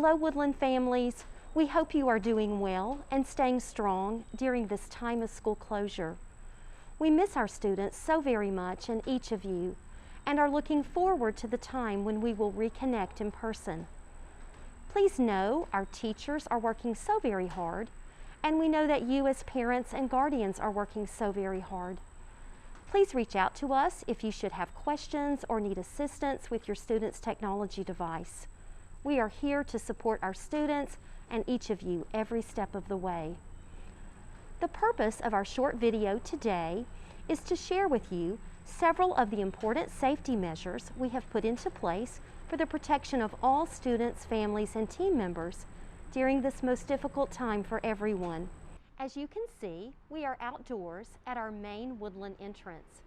Hello, Woodland families. We hope you are doing well and staying strong during this time of school closure. We miss our students so very much and each of you, and are looking forward to the time when we will reconnect in person. Please know our teachers are working so very hard, and we know that you as parents and guardians are working so very hard. Please reach out to us if you should have questions or need assistance with your student's technology device. We are here to support our students and each of you every step of the way. The purpose of our short video today is to share with you several of the important safety measures we have put into place for the protection of all students, families, and team members during this most difficult time for everyone. As you can see, we are outdoors at our main Woodland entrance,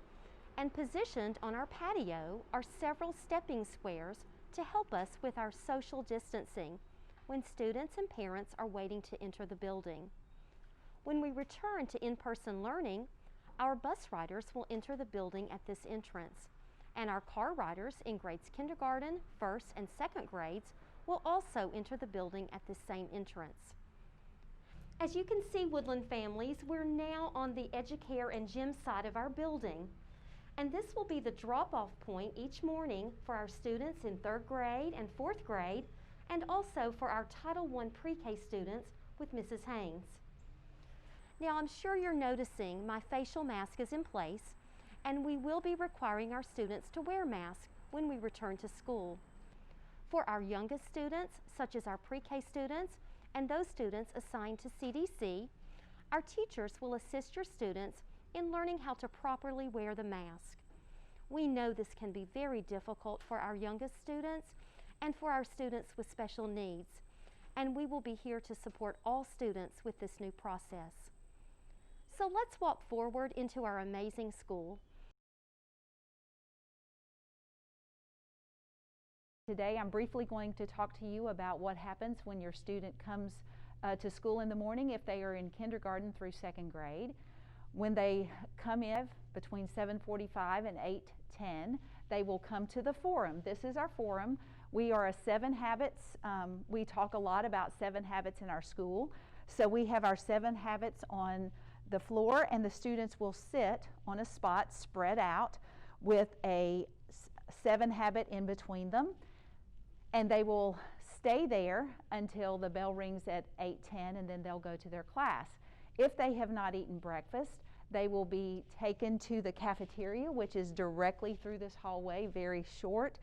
and positioned on our patio are several stepping squares to help us with our social distancing when students and parents are waiting to enter the building. When we return to in-person learning, our bus riders will enter the building at this entrance, and our car riders in grades kindergarten, first, and second grades will also enter the building at this same entrance. As you can see, Woodland families, we're now on the Educare and Gym side of our building, and this will be the drop-off point each morning for our students in 3rd grade and 4th grade, and also for our Title I pre-K students with Mrs. Haynes. Now, I'm sure you're noticing my facial mask is in place, and we will be requiring our students to wear masks when we return to school. For our youngest students, such as our pre-K students and those students assigned to CDC, our teachers will assist your students in learning how to properly wear the mask. We know this can be very difficult for our youngest students and for our students with special needs, and we will be here to support all students with this new process. So let's walk forward into our amazing school. Today I'm briefly going to talk to you about what happens when your student comes to school in the morning if they are in kindergarten through 2nd grade. When they come in between 7:45 and 8:10, they will come to the forum. This is our forum. We are a 7 habits. We talk a lot about 7 habits in our school. So we have our 7 habits on the floor, and the students will sit on a spot spread out with a 7 habit in between them, and they will stay there until the bell rings at 8:10, and then they'll go to their class. If they have not eaten breakfast, they will be taken to the cafeteria, which is directly through this hallway, very short,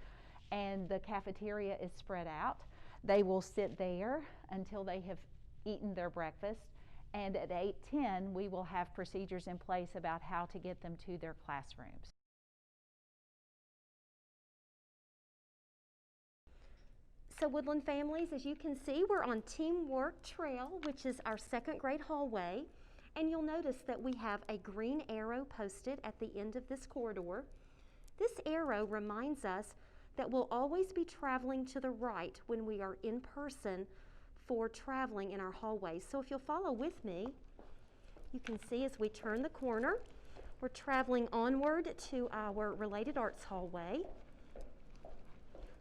and the cafeteria is spread out. They will sit there until they have eaten their breakfast, and at 8:10 we will have procedures in place about how to get them to their classrooms. So Woodland families, as you can see, we're on Teamwork Trail, which is our 2nd grade hallway, and you'll notice that we have a green arrow posted at the end of this corridor. This arrow reminds us that we'll always be traveling to the right when we are in person for traveling in our hallways. So if you'll follow with me, you can see as we turn the corner, we're traveling onward to our Related Arts hallway.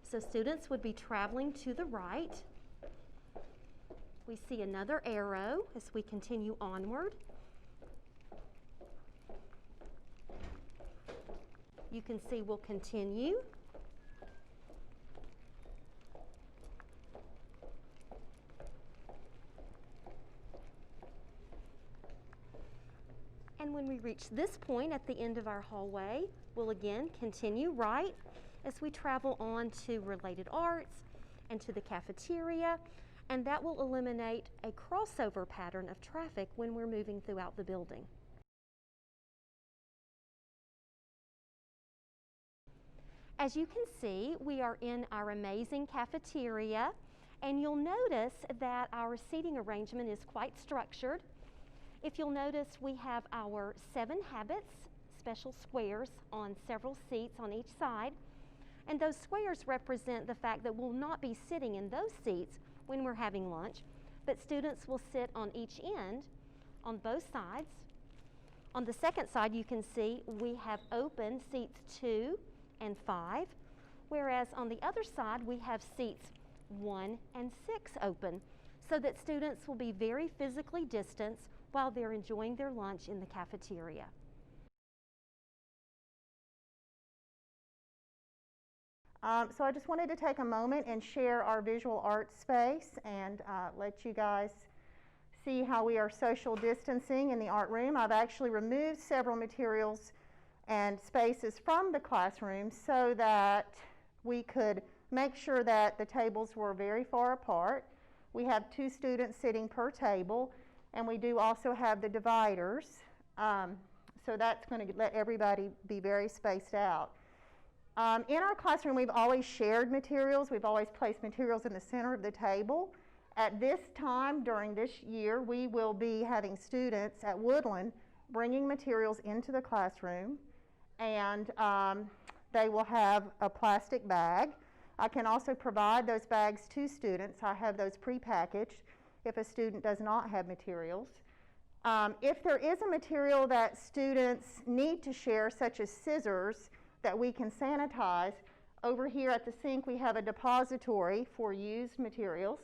So students would be traveling to the right. We see another arrow as we continue onward. You can see we'll continue. And when we reach this point at the end of our hallway, we'll again continue right as we travel on to Related Arts and to the cafeteria, and that will eliminate a crossover pattern of traffic when we're moving throughout the building. As you can see, we are in our amazing cafeteria, and you'll notice that our seating arrangement is quite structured. If you'll notice, we have our 7 habits, special squares on several seats on each side. And those squares represent the fact that we'll not be sitting in those seats when we're having lunch, but students will sit on each end on both sides. On the second side, you can see we have open seats 2 and 5, whereas on the other side, we have seats 1, and 6 open so that students will be very physically distanced while they're enjoying their lunch in the cafeteria. So I just wanted to take a moment and share our visual arts space and let you guys see how we are social distancing in the art room. I've actually removed several materials and spaces from the classroom so that we could make sure that the tables were very far apart. We have 2 students sitting per table, and we do also have the dividers. So that's going to let everybody be very spaced out. In our classroom, we've always shared materials. We've always placed materials in the center of the table. At this time, during this year, we will be having students at Woodland bringing materials into the classroom, and they will have a plastic bag. I can also provide those bags to students. I have those prepackaged if a student does not have materials. If there is a material that students need to share, such as scissors, that we can sanitize, over here at the sink we have a depository for used materials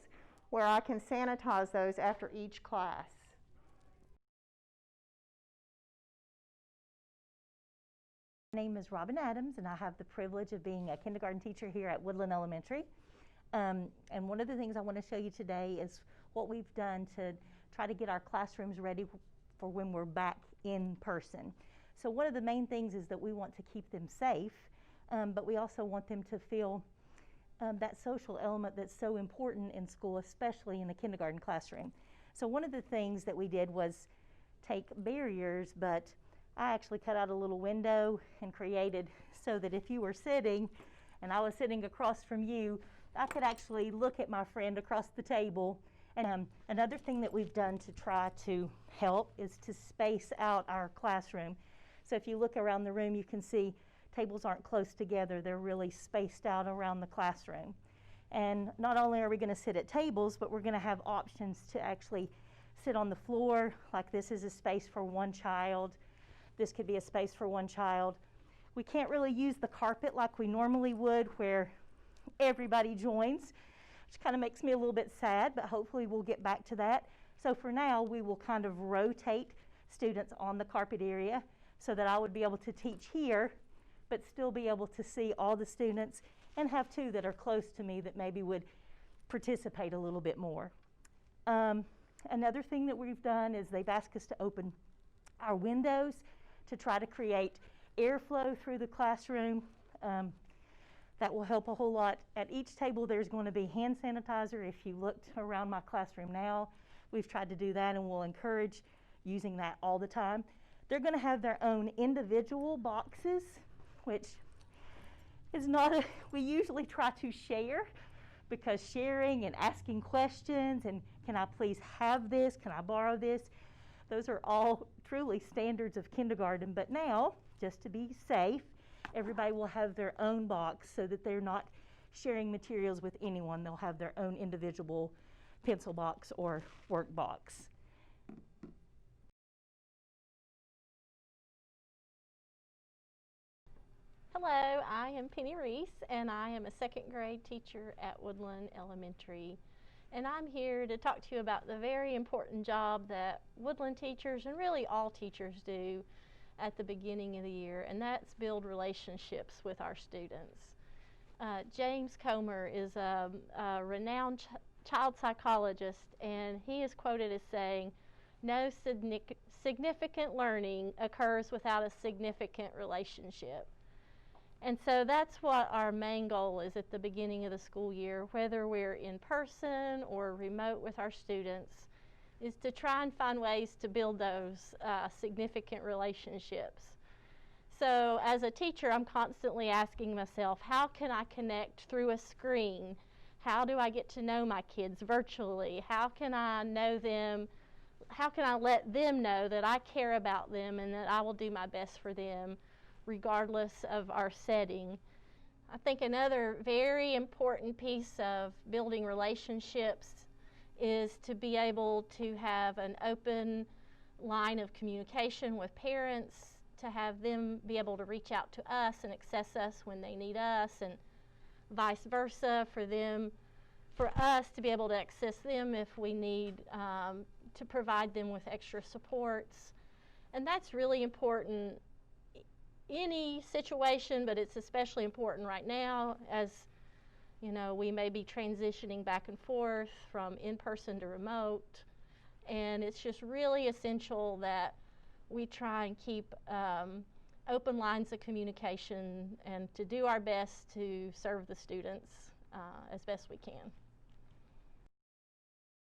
where I can sanitize those after each class. My name is Robin Adams, and I have the privilege of being a kindergarten teacher here at Woodland Elementary. And one of the things I want to show you today is what we've done to try to get our classrooms ready for when we're back in person. So one of the main things is that we want to keep them safe, but we also want them to feel that social element that's so important in school, especially in the kindergarten classroom. So one of the things that we did was take barriers, but I actually cut out a little window and created so that if you were sitting and I was sitting across from you, I could actually look at my friend across the table. And another thing that we've done to try to help is to space out our classroom. So if you look around the room, you can see tables aren't close together. They're really spaced out around the classroom. And not only are we going to sit at tables, but we're going to have options to actually sit on the floor, like this is a space for one child. This could be a space for one child. We can't really use the carpet like we normally would, where everybody joins, which kind of makes me a little bit sad, but hopefully we'll get back to that. So for now, we will kind of rotate students on the carpet area so that I would be able to teach here, but still be able to see all the students and have 2 that are close to me that maybe would participate a little bit more. Another thing that we've done is they've asked us to open our windows to try to create airflow through the classroom. That will help a whole lot. At each table there's going to be hand sanitizer. If you looked around my classroom now, we've tried to do that, and we'll encourage using that all the time. They're going to have their own individual boxes, which is not we usually try to share, because sharing and asking questions and can I please have this, can I borrow this, those are all truly standards of kindergarten. But now, just to be safe, everybody will have their own box so that they're not sharing materials with anyone. They'll have their own individual pencil box or work box. Hello, I am Penny Reese, and I am a 2nd grade teacher at Woodland Elementary. And I'm here to talk to you about the very important job that Woodland teachers, and really all teachers, do at the beginning of the year, and that's build relationships with our students. James Comer is a renowned child psychologist, and he is quoted as saying, "No significant learning occurs without a significant relationship." And so that's what our main goal is at the beginning of the school year, whether we're in person or remote with our students, is to try and find ways to build those significant relationships. So as a teacher, I'm constantly asking myself, how can I connect through a screen? How do I get to know my kids virtually? How can I know them? How can I let them know that I care about them and that I will do my best for them, regardless of our setting? I think another very important piece of building relationships is to be able to have an open line of communication with parents, to have them be able to reach out to us and access us when they need us, and vice versa, for them for us to be able to access them if we need to provide them with extra supports. And that's really important any situation, but it's especially important right now as you know, we may be transitioning back and forth from in-person to remote, and it's just really essential that we try and keep open lines of communication and to do our best to serve the students as best we can.